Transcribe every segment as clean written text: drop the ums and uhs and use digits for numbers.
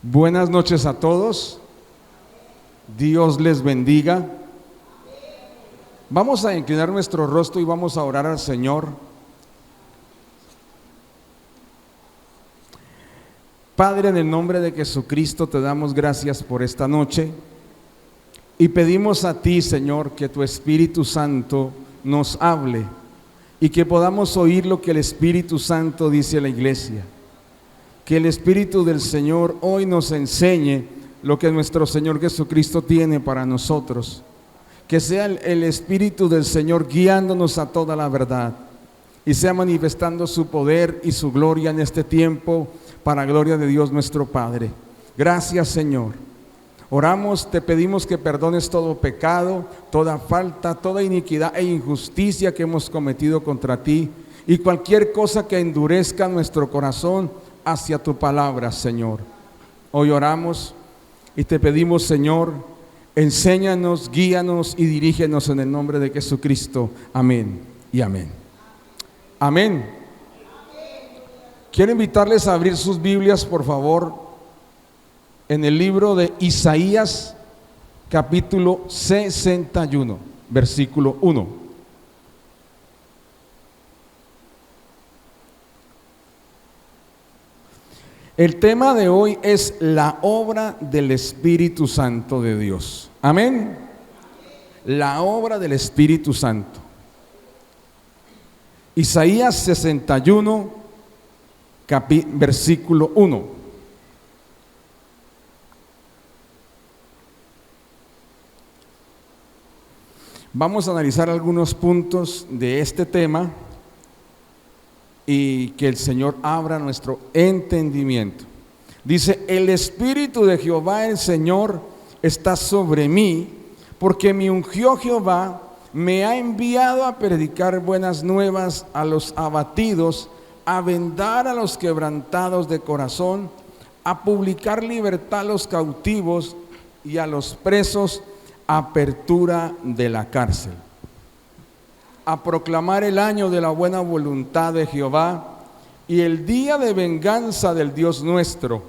Buenas noches a todos. Dios les bendiga. Vamos a inclinar nuestro rostro y vamos a orar al Señor. Padre, en el nombre de Jesucristo te damos gracias por esta noche y pedimos a ti, Señor, que tu Espíritu Santo nos hable y que podamos oír lo que el Espíritu Santo dice a la iglesia. Que el Espíritu del Señor hoy nos enseñe lo que nuestro Señor Jesucristo tiene para nosotros. Que sea el Espíritu del Señor guiándonos a toda la verdad y sea manifestando su poder y su gloria en este tiempo para gloria de Dios nuestro Padre. Gracias, Señor. Oramos, te pedimos que perdones todo pecado, toda falta, toda iniquidad e injusticia que hemos cometido contra ti y cualquier cosa que endurezca nuestro corazón hacia tu palabra, Señor. Hoy oramos y te pedimos, Señor, enséñanos, guíanos y dirígenos en el nombre de Jesucristo. Amén y amén. Amén. Quiero invitarles a abrir sus Biblias, por favor, en el libro de Isaías, capítulo 61, versículo 1. El tema de hoy es la obra del Espíritu Santo de Dios. Amén. La obra del Espíritu Santo. Isaías 61, versículo 1. Vamos a analizar algunos puntos de este tema y que el Señor abra nuestro entendimiento. Dice: el Espíritu de Jehová el Señor está sobre mí, porque me ungió Jehová, me ha enviado a predicar buenas nuevas a los abatidos, a vendar a los quebrantados de corazón, a publicar libertad a los cautivos y a los presos apertura de la cárcel, a proclamar el año de la buena voluntad de Jehová y el día de venganza del Dios nuestro,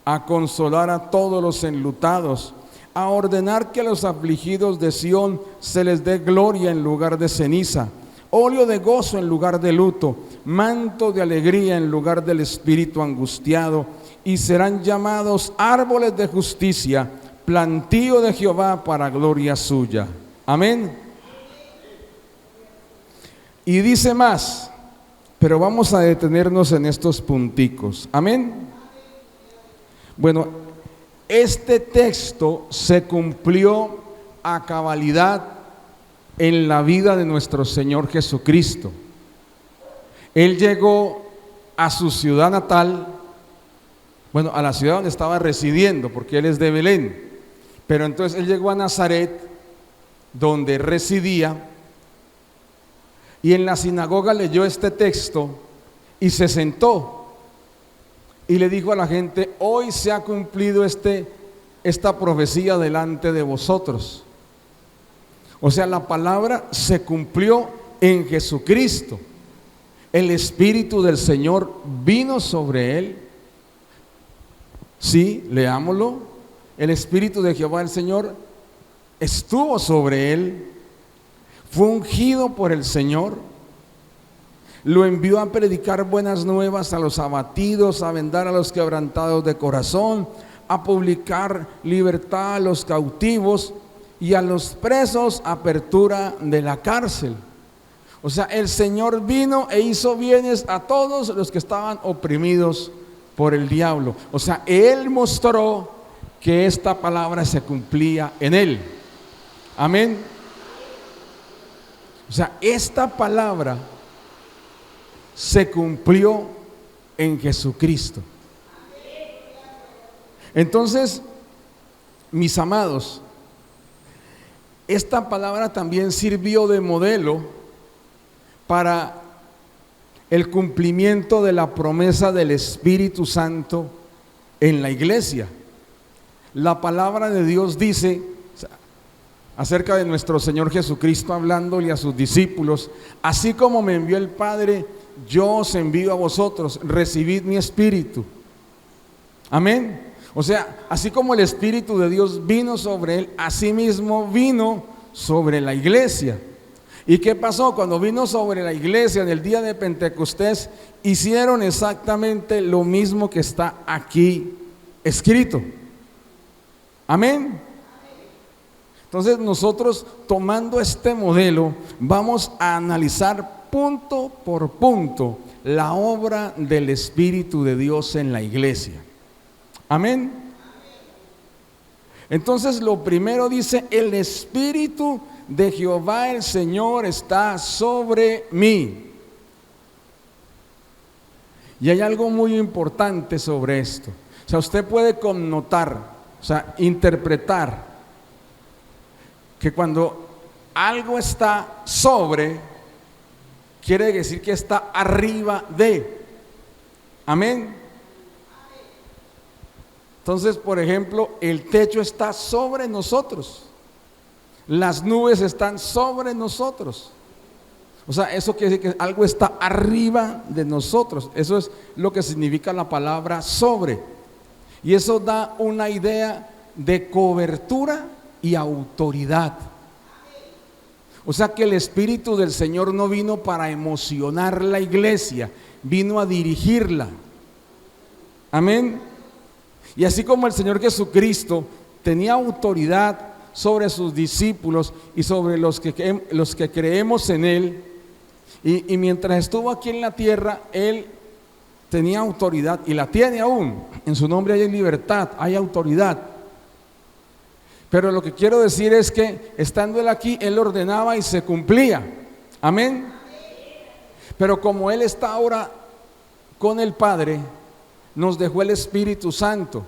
a consolar a todos los enlutados, a ordenar que a los afligidos de Sión se les dé gloria en lugar de ceniza, óleo de gozo en lugar de luto, manto de alegría en lugar del espíritu angustiado, y serán llamados árboles de justicia, plantío de Jehová para gloria suya. Amén. Y dice más, pero vamos a detenernos en estos punticos. Amén. Bueno, este texto se cumplió a cabalidad en la vida de nuestro Señor Jesucristo. Él llegó a su ciudad natal, bueno, a la ciudad donde estaba residiendo, porque él es de Belén. Pero entonces él llegó a Nazaret, donde residía, y en la sinagoga leyó este texto y se sentó y le dijo a la gente: hoy se ha cumplido esta profecía delante de vosotros. O sea, la palabra se cumplió en Jesucristo. El Espíritu del Señor vino sobre él. Sí, leámoslo. El Espíritu de Jehová el Señor estuvo sobre él, fue ungido por el Señor, lo envió a predicar buenas nuevas a los abatidos, a vendar a los quebrantados de corazón, a publicar libertad a los cautivos y a los presos apertura de la cárcel. O sea, el Señor vino e hizo bienes a todos los que estaban oprimidos por el diablo. O sea, Él mostró que esta palabra se cumplía en él. Amén. O sea, esta palabra se cumplió en Jesucristo. Entonces, mis amados, esta palabra también sirvió de modelo para el cumplimiento de la promesa del Espíritu Santo en la iglesia. La palabra de Dios dice acerca de nuestro Señor Jesucristo, hablándole a sus discípulos: así como me envió el Padre, yo os envío a vosotros, recibid mi espíritu. Amén. O sea, así como el Espíritu de Dios vino sobre él, así mismo vino sobre la iglesia. ¿Y qué pasó? Cuando vino sobre la iglesia en el día de Pentecostés, hicieron exactamente lo mismo que está aquí escrito. Amén. Entonces nosotros, tomando este modelo, vamos a analizar punto por punto la obra del Espíritu de Dios en la iglesia. Amén. Entonces lo primero dice: el Espíritu de Jehová el Señor está sobre mí. Y hay algo muy importante sobre esto. O sea, usted puede connotar, o sea, interpretar que cuando algo está sobre, quiere decir que está arriba de. Amén. Entonces, por ejemplo, el techo está sobre nosotros. Las nubes están sobre nosotros. O sea, eso quiere decir que algo está arriba de nosotros. Eso es lo que significa la palabra sobre. Y eso da una idea de cobertura y autoridad. O sea que el Espíritu del Señor no vino para emocionar la iglesia, vino a dirigirla. Amén. Y así como el Señor Jesucristo tenía autoridad sobre sus discípulos y sobre los que creemos en Él, y mientras estuvo aquí en la tierra, Él tenía autoridad y la tiene aún. En su nombre hay libertad, hay autoridad. Pero lo que quiero decir es que estando Él aquí, Él ordenaba y se cumplía. Amén. Pero como Él está ahora con el Padre, nos dejó el Espíritu Santo.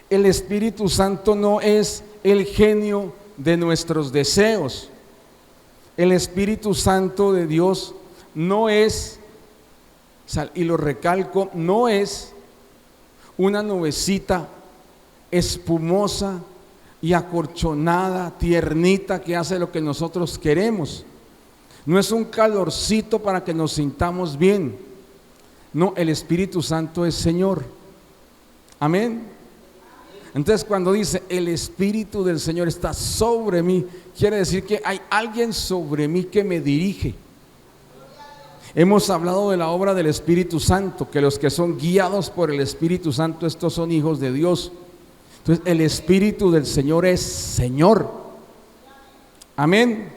El Espíritu Santo no es el genio de nuestros deseos. El Espíritu Santo de Dios no es, y lo recalco, no es una nubecita espumosa y acolchonada, tiernita, que hace lo que nosotros queremos. No es un calorcito para que nos sintamos bien. No, el Espíritu Santo es Señor. Amén. Entonces cuando dice el Espíritu del Señor está sobre mí, quiere decir que hay alguien sobre mí que me dirige. Hemos hablado de la obra del Espíritu Santo, que los que son guiados por el Espíritu Santo, estos son hijos de Dios. Entonces el Espíritu del Señor es Señor. Amén.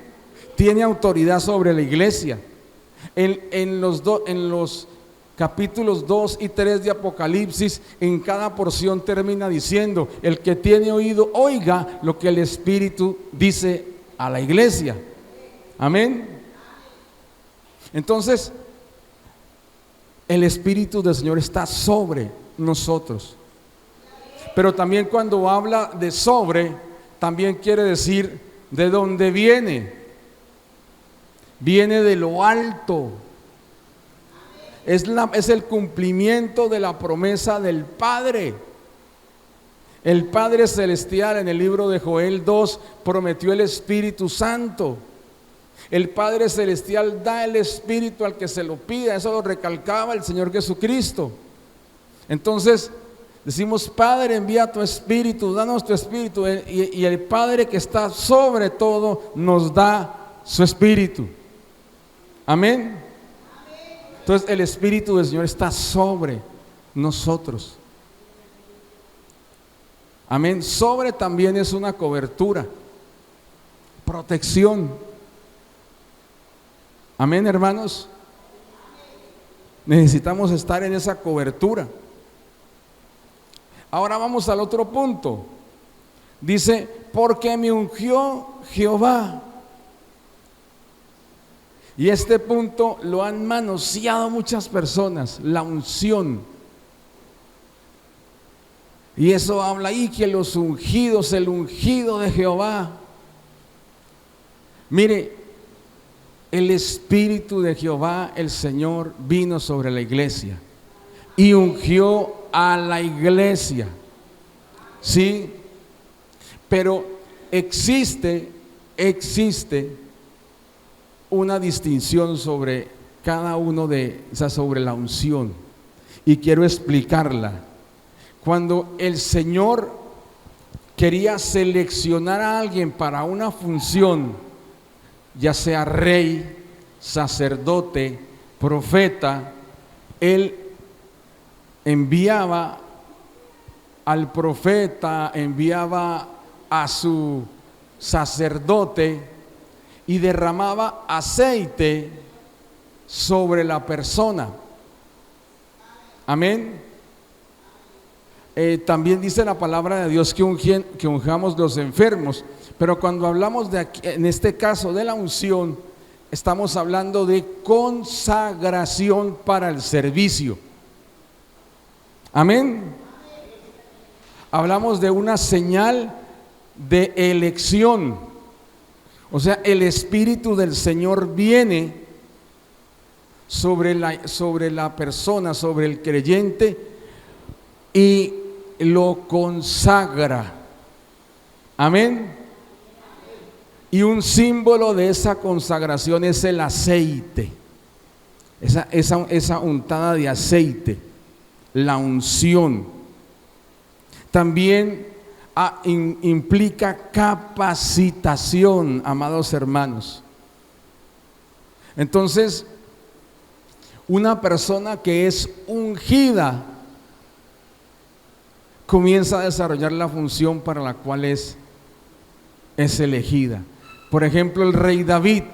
Tiene autoridad sobre la iglesia. En los capítulos 2 y 3 de Apocalipsis, en cada porción termina diciendo: el que tiene oído, oiga lo que el Espíritu dice a la iglesia. Amén. Entonces, el Espíritu del Señor está sobre nosotros. Pero también cuando habla de sobre, también quiere decir de dónde viene. Viene de lo alto. Es el cumplimiento de la promesa del Padre. El Padre Celestial, en el libro de Joel 2, prometió el Espíritu Santo. El Padre Celestial da el Espíritu al que se lo pida. Eso lo recalcaba el Señor Jesucristo. Entonces decimos: Padre, envía tu Espíritu, danos tu Espíritu. Y el Padre, que está sobre todo, nos da su Espíritu. Amén. Entonces el Espíritu del Señor está sobre nosotros. Amén. Sobre también es una cobertura, protección. Amén, hermanos. Necesitamos estar en esa cobertura. Ahora vamos al otro punto. Dice: porque me ungió Jehová. Y este punto lo han manoseado muchas personas, la unción. Y eso habla ahí que los ungidos, el ungido de Jehová. Mire, el Espíritu de Jehová, el Señor, vino sobre la iglesia y ungió a la iglesia. Sí, pero existe una distinción sobre cada uno de, o sea, sobre la unción, y quiero explicarla. Cuando el Señor quería seleccionar a alguien para una función, ya sea rey, sacerdote, profeta, Él enviaba al profeta, enviaba a su sacerdote y derramaba aceite sobre la persona. Amén. También dice la palabra de Dios que unjamos los enfermos, pero cuando hablamos de aquí, en este caso de la unción, estamos hablando de consagración para el servicio. Amén. Hablamos de una señal de elección. O sea, el Espíritu del Señor viene sobre la persona, sobre el creyente, y lo consagra. Amén. Y un símbolo de esa consagración es el aceite, esa untada de aceite, la unción. También implica capacitación, amados hermanos. Entonces, una persona que es ungida comienza a desarrollar la función para la cual es elegida. Por ejemplo, el rey David,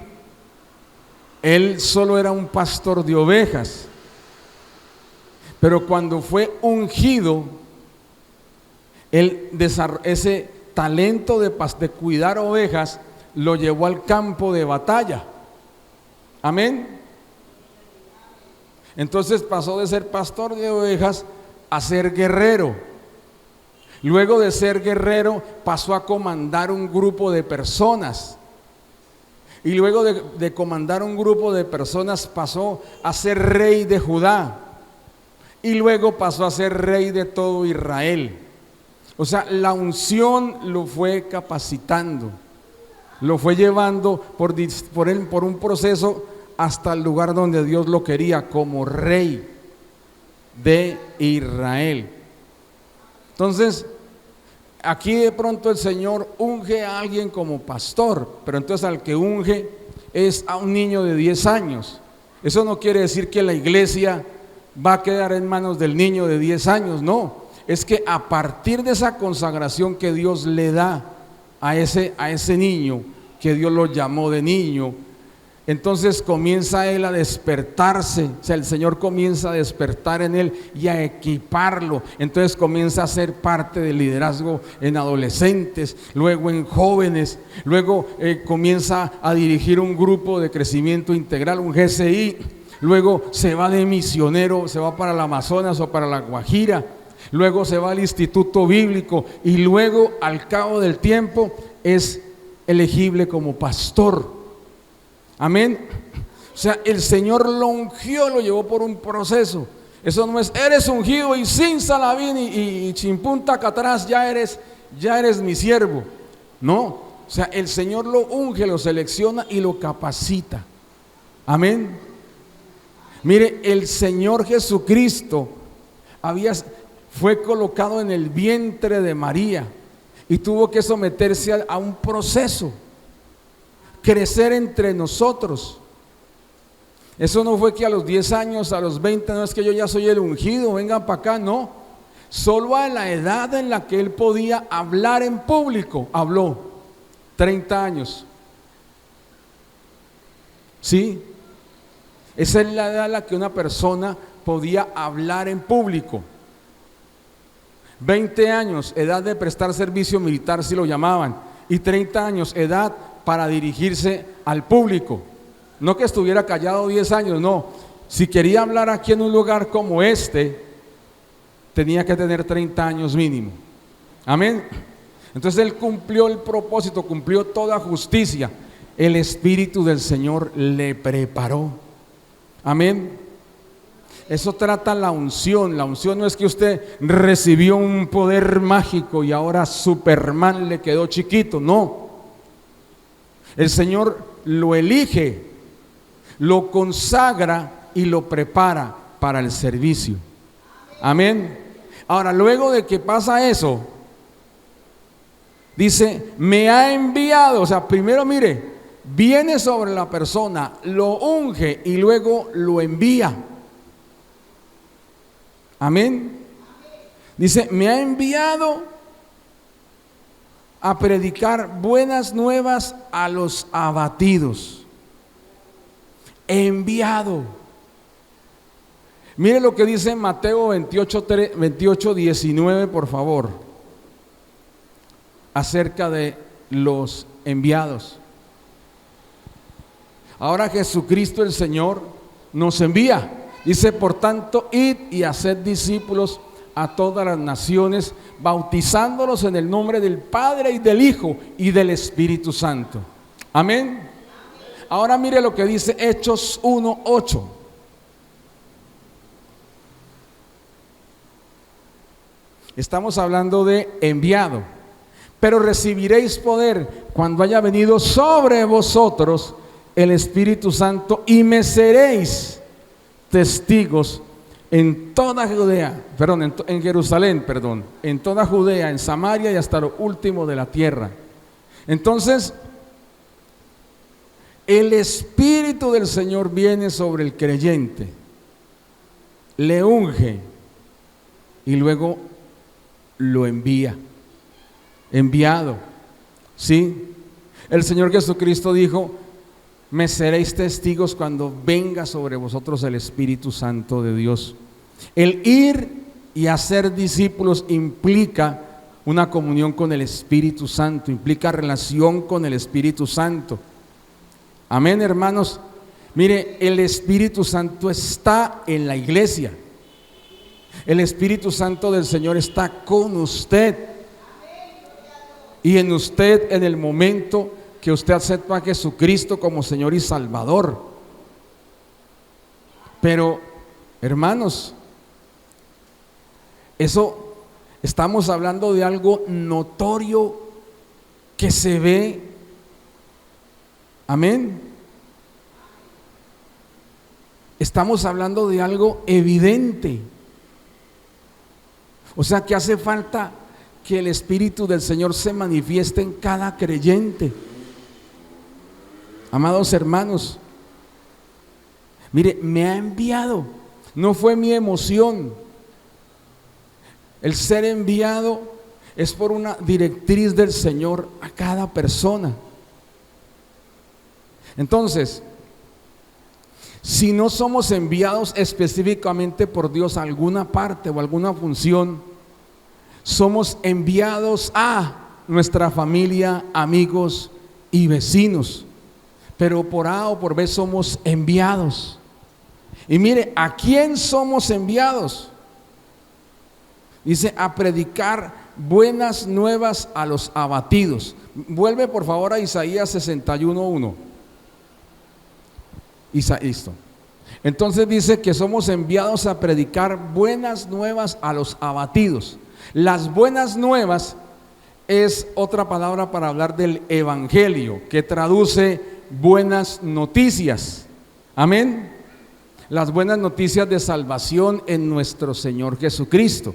él solo era un pastor de ovejas, pero cuando fue ungido, él ese talento de cuidar ovejas lo llevó al campo de batalla. Amén. Entonces pasó de ser pastor de ovejas a ser guerrero. Luego de ser guerrero pasó a comandar un grupo de personas. Y luego de comandar un grupo de personas pasó a ser rey de Judá. Y luego pasó a ser rey de todo Israel. O sea, la unción lo fue capacitando, lo fue llevando por un proceso hasta el lugar donde Dios lo quería, como rey de Israel. Entonces, aquí de pronto el Señor unge a alguien como pastor, pero entonces al que unge es a un niño de 10 años. Eso no quiere decir que la iglesia va a quedar en manos del niño de 10 años, no. Es que a partir de esa consagración que Dios le da a ese niño, que Dios lo llamó de niño, entonces comienza él a despertarse. O sea, el Señor comienza a despertar en él y a equiparlo. Entonces comienza a ser parte del liderazgo en adolescentes, luego en jóvenes, luego comienza a dirigir un grupo de crecimiento integral, un GCI. Luego se va de misionero, se va para el Amazonas o para la Guajira. Luego se va al instituto bíblico y luego al cabo del tiempo es elegible como pastor. Amén. O sea, el Señor lo ungió, lo llevó por un proceso. Eso no es, eres ungido y sin salabín y chimpunta acá atrás, ya eres mi siervo. No, o sea, el Señor lo unge, lo selecciona y lo capacita. Amén. Mire, el Señor Jesucristo fue colocado en el vientre de María y tuvo que someterse a un proceso, crecer entre nosotros. Eso no fue que a los 10 años, a los 20, no es que yo ya soy el ungido, vengan para acá, no. Solo a la edad en la que él podía hablar en público, habló, 30 años. ¿Sí? Esa es la edad en la que una persona podía hablar en público. 20 años, edad de prestar servicio militar, si lo llamaban, y 30 años, edad para dirigirse al público. No que estuviera callado 10 años, no. Si quería hablar aquí en un lugar como este, tenía que tener 30 años mínimo. Amén. Entonces él cumplió el propósito, cumplió toda justicia. El Espíritu del Señor le preparó. Amén. Eso trata la unción. La unción no es que usted recibió un poder mágico y ahora Superman le quedó chiquito, no. El Señor lo elige, lo consagra y lo prepara para el servicio. Amén. Ahora, luego de que pasa eso, dice, me ha enviado. O sea, primero mire, viene sobre la persona, lo unge y luego lo envía. Amén. Dice, me ha enviado a predicar buenas nuevas a los abatidos. Enviado. Mire lo que dice Mateo 28, 19, por favor, acerca de los enviados. Ahora Jesucristo el Señor nos envía. Dice, por tanto, id y haced discípulos a todas las naciones, bautizándolos en el nombre del Padre y del Hijo y del Espíritu Santo. Amén. Ahora mire lo que dice Hechos 1:8. Estamos hablando de enviado. Pero recibiréis poder cuando haya venido sobre vosotros el Espíritu Santo y me seréis testigos en toda Judea, en Jerusalén, en toda Judea, en Samaria y hasta lo último de la tierra. Entonces, el Espíritu del Señor viene sobre el creyente, le unge y luego lo envía. Enviado, ¿sí? El Señor Jesucristo dijo, me seréis testigos cuando venga sobre vosotros el Espíritu Santo de Dios. El ir y hacer discípulos implica una comunión con el Espíritu Santo, implica relación con el Espíritu Santo. Amén, hermanos. Mire, el Espíritu Santo está en la iglesia. El Espíritu Santo del Señor está con usted. Y en usted en el momento que usted acepta a Jesucristo como Señor y Salvador. Pero, hermanos, eso estamos hablando de algo notorio que se ve. Amén. Estamos hablando de algo evidente. O sea que hace falta que el Espíritu del Señor se manifieste en cada creyente. Amados hermanos, mire, me ha enviado. No fue mi emoción. El ser enviado es por una directriz del Señor a cada persona. Entonces, si no somos enviados específicamente por Dios a alguna parte o alguna función, somos enviados a nuestra familia, amigos y vecinos. Pero por A o por B somos enviados. Y mire, ¿a quién somos enviados? Dice, a predicar buenas nuevas a los abatidos. Vuelve por favor a Isaías 61:1. Listo. Entonces dice que somos enviados a predicar buenas nuevas a los abatidos. Las buenas nuevas es otra palabra para hablar del evangelio, que traduce buenas noticias. Amén. Las buenas noticias de salvación en nuestro Señor Jesucristo.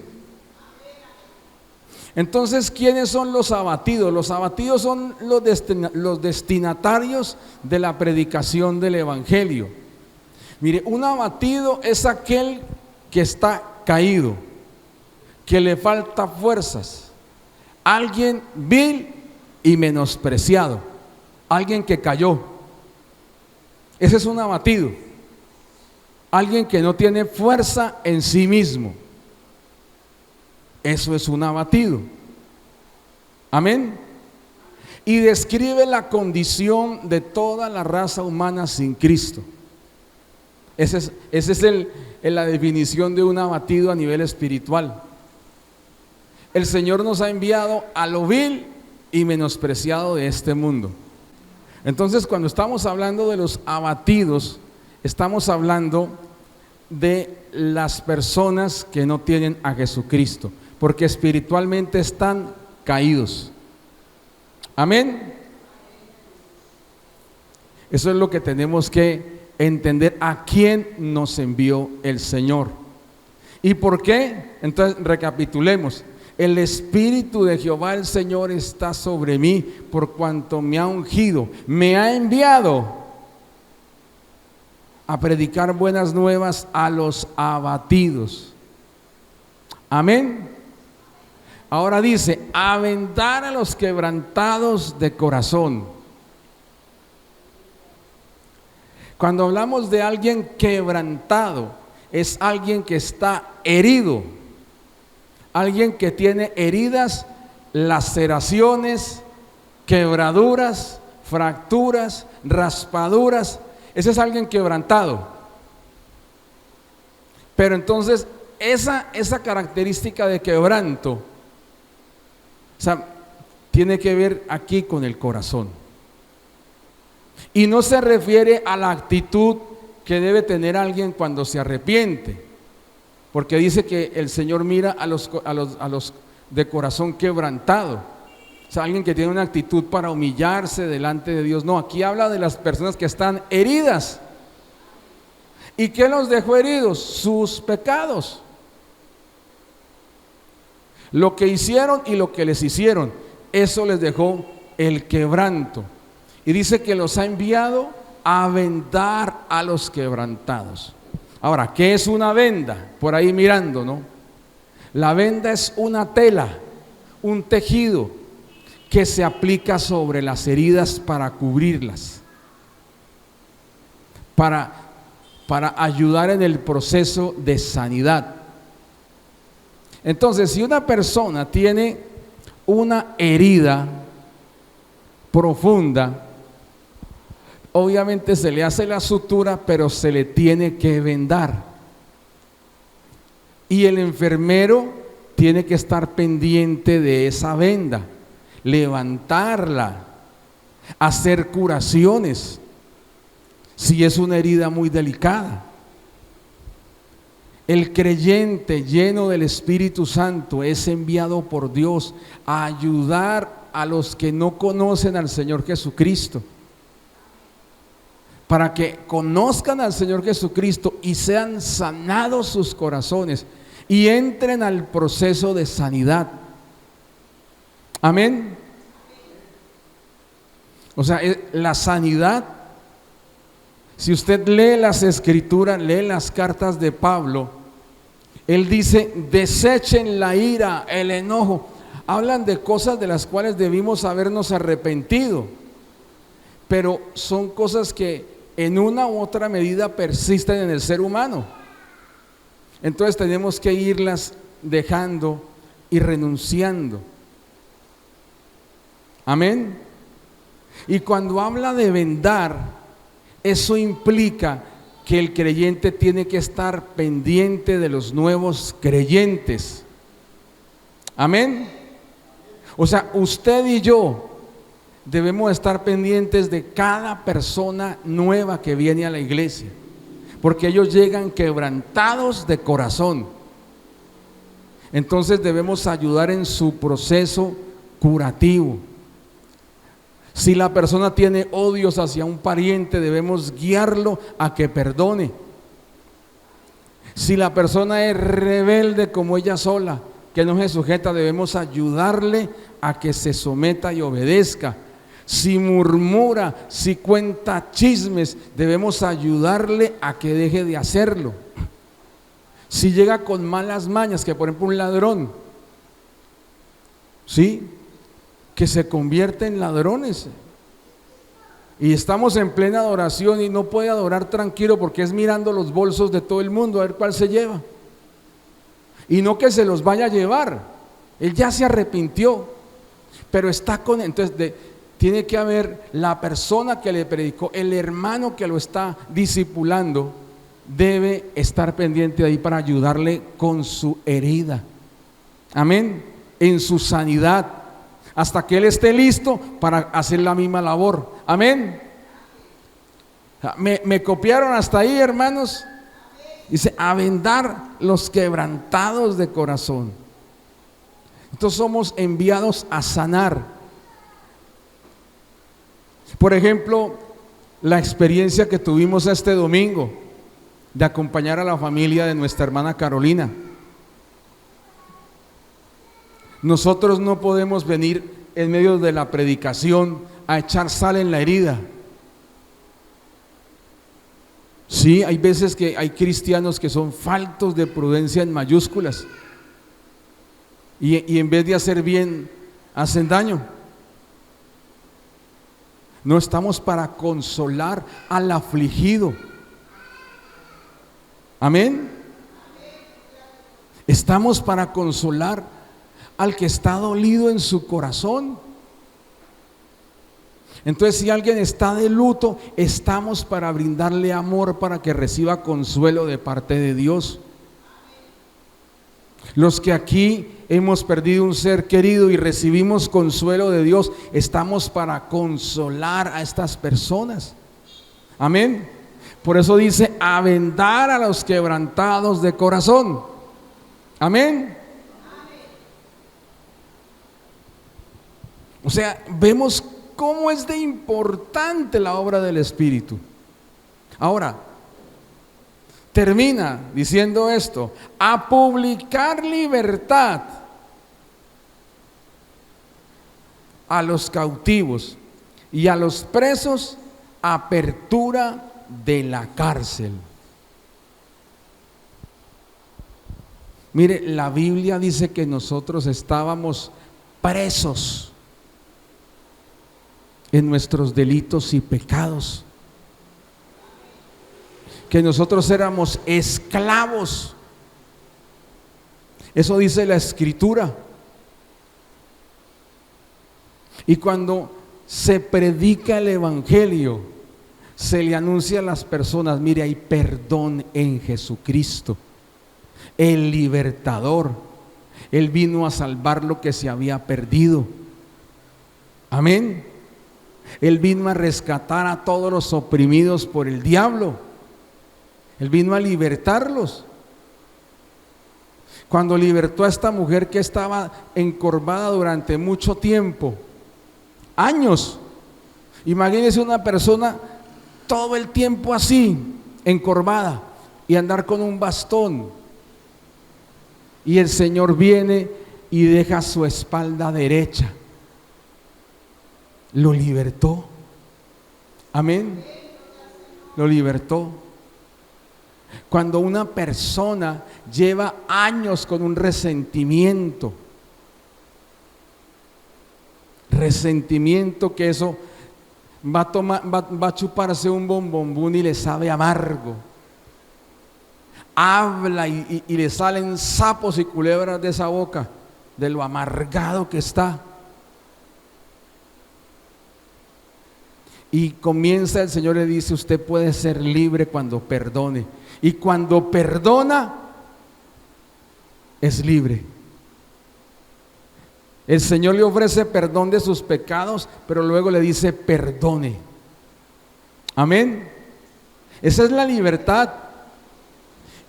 Entonces, ¿quiénes son los abatidos? Los abatidos son los destinatarios de la predicación del evangelio. Mire, un abatido es aquel que está caído, que le falta fuerzas, alguien vil y menospreciado, alguien que cayó. Ese es un abatido, alguien que no tiene fuerza en sí mismo. Eso es un abatido. Amén. Y describe la condición de toda la raza humana sin Cristo. Esa es la definición de un abatido a nivel espiritual. El Señor nos ha enviado a lo vil y menospreciado de este mundo. Entonces, cuando estamos hablando de los abatidos, estamos hablando de las personas que no tienen a Jesucristo, porque espiritualmente están caídos. Amén. Eso es lo que tenemos que entender, a quién nos envió el Señor. ¿Y por qué? Entonces recapitulemos. El Espíritu de Jehová el Señor está sobre mí, por cuanto me ha ungido, me ha enviado a predicar buenas nuevas a los abatidos. Amén. Ahora dice, a vendar a los quebrantados de corazón. Cuando hablamos de alguien quebrantado, es alguien que está herido, alguien que tiene heridas, laceraciones, quebraduras, fracturas, raspaduras. Ese es alguien quebrantado. Pero entonces esa característica de quebranto, o sea, tiene que ver aquí con el corazón. Y no se refiere a la actitud que debe tener alguien cuando se arrepiente, porque dice que el Señor mira a los de corazón quebrantado. O sea, alguien que tiene una actitud para humillarse delante de Dios. No, aquí habla de las personas que están heridas. ¿Y qué los dejó heridos? Sus pecados. Lo que hicieron y lo que les hicieron, eso les dejó el quebranto. Y dice que los ha enviado a vendar a los quebrantados. Ahora, ¿qué es una venda? Por ahí mirando, ¿no? La venda es una tela, un tejido que se aplica sobre las heridas para cubrirlas, para ayudar en el proceso de sanidad. Entonces, si una persona tiene una herida profunda, obviamente se le hace la sutura, pero se le tiene que vendar. Y el enfermero tiene que estar pendiente de esa venda, levantarla, hacer curaciones, si es una herida muy delicada. El creyente lleno del Espíritu Santo es enviado por Dios a ayudar a los que no conocen al Señor Jesucristo, para que conozcan al Señor Jesucristo y sean sanados sus corazones y entren al proceso de sanidad. Amén. O sea, la sanidad, si usted lee las Escrituras, lee las cartas de Pablo, él dice, desechen la ira, el enojo. Hablan de cosas de las cuales debimos habernos arrepentido, pero son cosas que en una u otra medida persisten en el ser humano. Entonces tenemos que irlas dejando y renunciando. Amén. Y cuando habla de vendar, eso implica que el creyente tiene que estar pendiente de los nuevos creyentes. Amén. O sea, usted y yo debemos estar pendientes de cada persona nueva que viene a la iglesia, porque ellos llegan quebrantados de corazón. Entonces debemos ayudar en su proceso curativo. Si la persona tiene odios hacia un pariente, debemos guiarlo a que perdone. Si la persona es rebelde como ella sola, que no se sujeta, debemos ayudarle a que se someta y obedezca. Si murmura, si cuenta chismes, debemos ayudarle a que deje de hacerlo. Si llega con malas mañas, que por ejemplo un ladrón, ¿sí?, que se convierte en ladrones, y estamos en plena adoración y no puede adorar tranquilo porque es mirando los bolsos de todo el mundo a ver cuál se lleva, y no que se los vaya a llevar, él ya se arrepintió, pero está con, entonces tiene que haber la persona que le predicó, el hermano que lo está discipulando, debe estar pendiente de ahí para ayudarle con su herida, amén, en su sanidad, hasta que él esté listo para hacer la misma labor, amén. ¿Me copiaron hasta ahí, hermanos? Dice, a vendar los quebrantados de corazón. Entonces somos enviados a sanar. Por ejemplo, la experiencia que tuvimos este domingo de acompañar a la familia de nuestra hermana Carolina. Nosotros no podemos venir en medio de la predicación a echar sal en la herida. Sí, hay veces que hay cristianos que son faltos de prudencia en mayúsculas y en vez de hacer bien, hacen daño. No estamos para consolar al afligido. Amén. Estamos para consolar al que está dolido en su corazón. Entonces, si alguien está de luto, estamos para brindarle amor, para que reciba consuelo de parte de Dios. Los que aquí hemos perdido un ser querido y recibimos consuelo de Dios, estamos para consolar a estas personas. Amén. Por eso dice, a vendar a los quebrantados de corazón. Amén. O sea, vemos cómo es de importante la obra del Espíritu. Ahora, termina diciendo esto: a publicar libertad a los cautivos y a los presos, apertura de la cárcel. Mire, la Biblia dice que nosotros estábamos presos en nuestros delitos y pecados, que nosotros éramos esclavos. Eso dice la Escritura. Y cuando se predica el Evangelio, se le anuncia a las personas: mire, hay perdón en Jesucristo, el libertador. Él vino a salvar lo que se había perdido. Amén. Él vino a rescatar a todos los oprimidos por el diablo. Él vino a libertarlos. Cuando libertó a esta mujer que estaba encorvada durante mucho tiempo, años. Imagínese una persona todo el tiempo así, encorvada, y andar con un bastón. Y el Señor viene y deja su espalda derecha. Lo libertó. Amén. Lo libertó. Cuando una persona lleva años con un resentimiento que eso va a chuparse un bombombún y le sabe amargo. Habla y le salen sapos y culebras de esa boca, de lo amargado que está. Y comienza el Señor, le dice: usted puede ser libre cuando perdone. Y cuando perdona, es libre. El Señor le ofrece perdón de sus pecados, pero luego le dice: perdone. Amén. Esa es la libertad.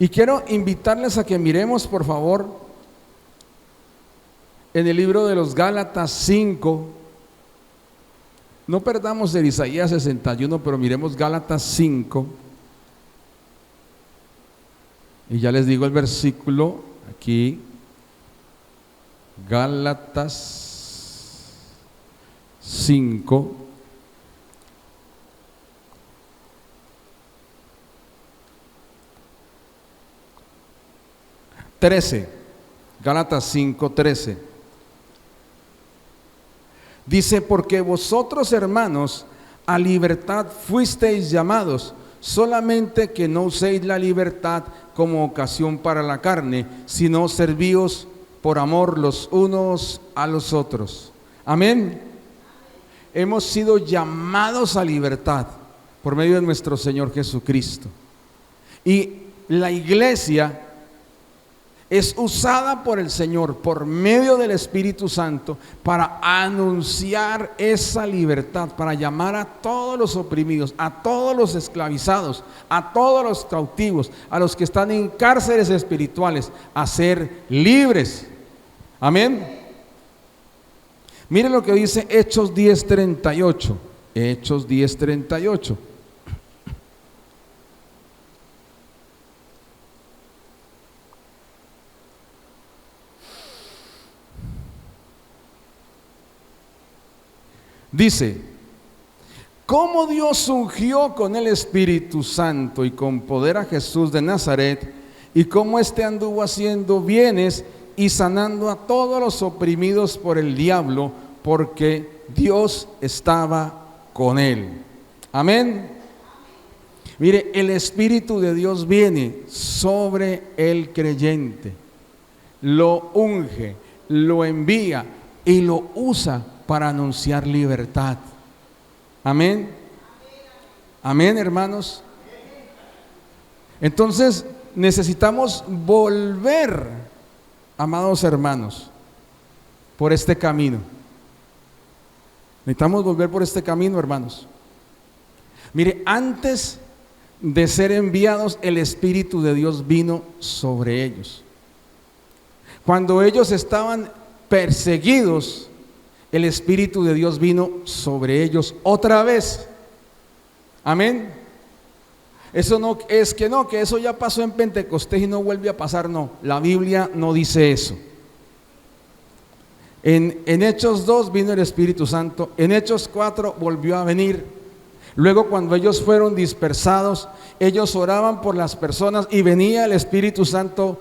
Y quiero invitarles a que miremos, por favor, en el libro de los Gálatas 5. No perdamos el Isaías 61, pero miremos Gálatas 5. Y ya les digo el versículo aquí. Gálatas 5. Gálatas 5:13. Dice: porque vosotros, hermanos, a libertad fuisteis llamados, solamente que no uséis la libertad como ocasión para la carne, sino servíos por amor los unos a los otros. Amén. Hemos sido llamados a libertad por medio de nuestro Señor Jesucristo. Y la iglesia es usada por el Señor, por medio del Espíritu Santo, para anunciar esa libertad, para llamar a todos los oprimidos, a todos los esclavizados, a todos los cautivos, a los que están en cárceles espirituales, a ser libres. Amén. Miren lo que dice Hechos 10:38. Hechos 10:38. Dice: cómo Dios ungió con el Espíritu Santo y con poder a Jesús de Nazaret, y cómo éste anduvo haciendo bienes y sanando a todos los oprimidos por el diablo, porque Dios estaba con él. Amén. Mire, el Espíritu de Dios viene sobre el creyente, lo unge, lo envía y lo usa para anunciar libertad. Amén. Amén, hermanos. Entonces necesitamos volver, amados hermanos, por este camino. Necesitamos volver por este camino, hermanos. Mire, antes de ser enviados, el Espíritu de Dios vino sobre ellos. Cuando ellos estaban perseguidos, el Espíritu de Dios vino sobre ellos otra vez. Amén. Eso no es que no, que eso ya pasó en Pentecostés y no vuelve a pasar. No, la Biblia no dice eso. En Hechos 2 vino el Espíritu Santo. En Hechos 4 volvió a venir. Luego, cuando ellos fueron dispersados, ellos oraban por las personas y venía el Espíritu Santo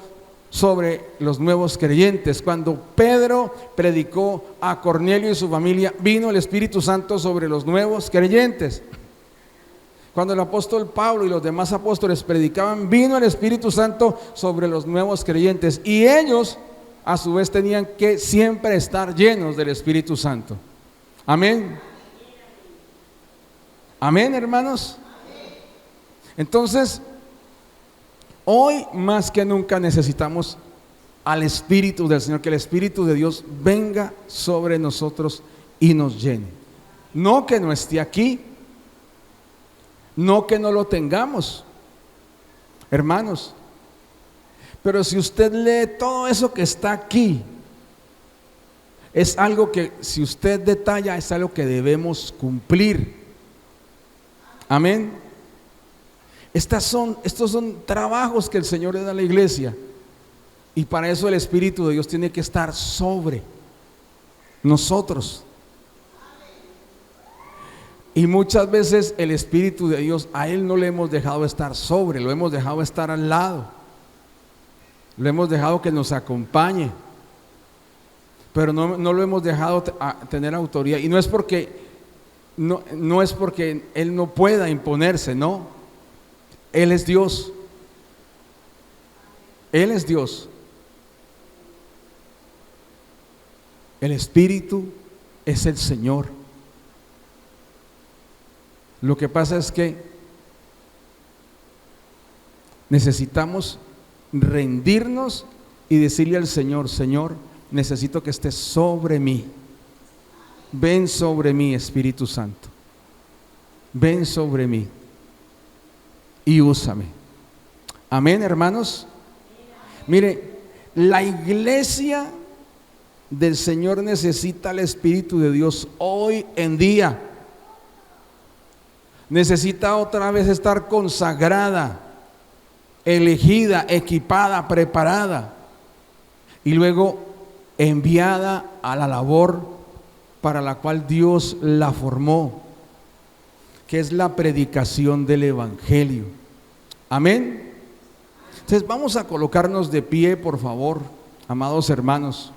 sobre los nuevos creyentes. Cuando Pedro predicó a Cornelio y su familia, vino el Espíritu Santo sobre los nuevos creyentes. Cuando el apóstol Pablo y los demás apóstoles predicaban, vino el Espíritu Santo sobre los nuevos creyentes. Y ellos, a su vez, tenían que siempre estar llenos del Espíritu Santo. Amén. Amén, hermanos. Entonces, hoy más que nunca necesitamos al Espíritu del Señor, que el Espíritu de Dios venga sobre nosotros y nos llene. No que no esté aquí, no que no lo tengamos, hermanos. Pero si usted lee todo eso que está aquí, es algo que, si usted detalla, es algo que debemos cumplir. Amén. Estos son trabajos que el Señor le da a la iglesia, y para eso el Espíritu de Dios tiene que estar sobre nosotros. Y muchas veces el Espíritu de Dios, a Él no le hemos dejado estar sobre, lo hemos dejado estar al lado, lo hemos dejado que nos acompañe, pero no lo hemos dejado tener autoridad. Y no es porque Él no pueda imponerse, no. Él es Dios. Él es Dios. El Espíritu es el Señor. Lo que pasa es que necesitamos rendirnos y decirle al Señor: Señor, necesito que estés sobre mí. Ven sobre mí, Espíritu Santo. Ven sobre mí y úsame. Amén, hermanos. Mire, la iglesia del Señor necesita el Espíritu de Dios hoy en día. Necesita otra vez estar consagrada, elegida, equipada, preparada, y luego enviada a la labor para la cual Dios la formó, que es la predicación del Evangelio. Amén. Entonces vamos a colocarnos de pie, por favor, amados hermanos.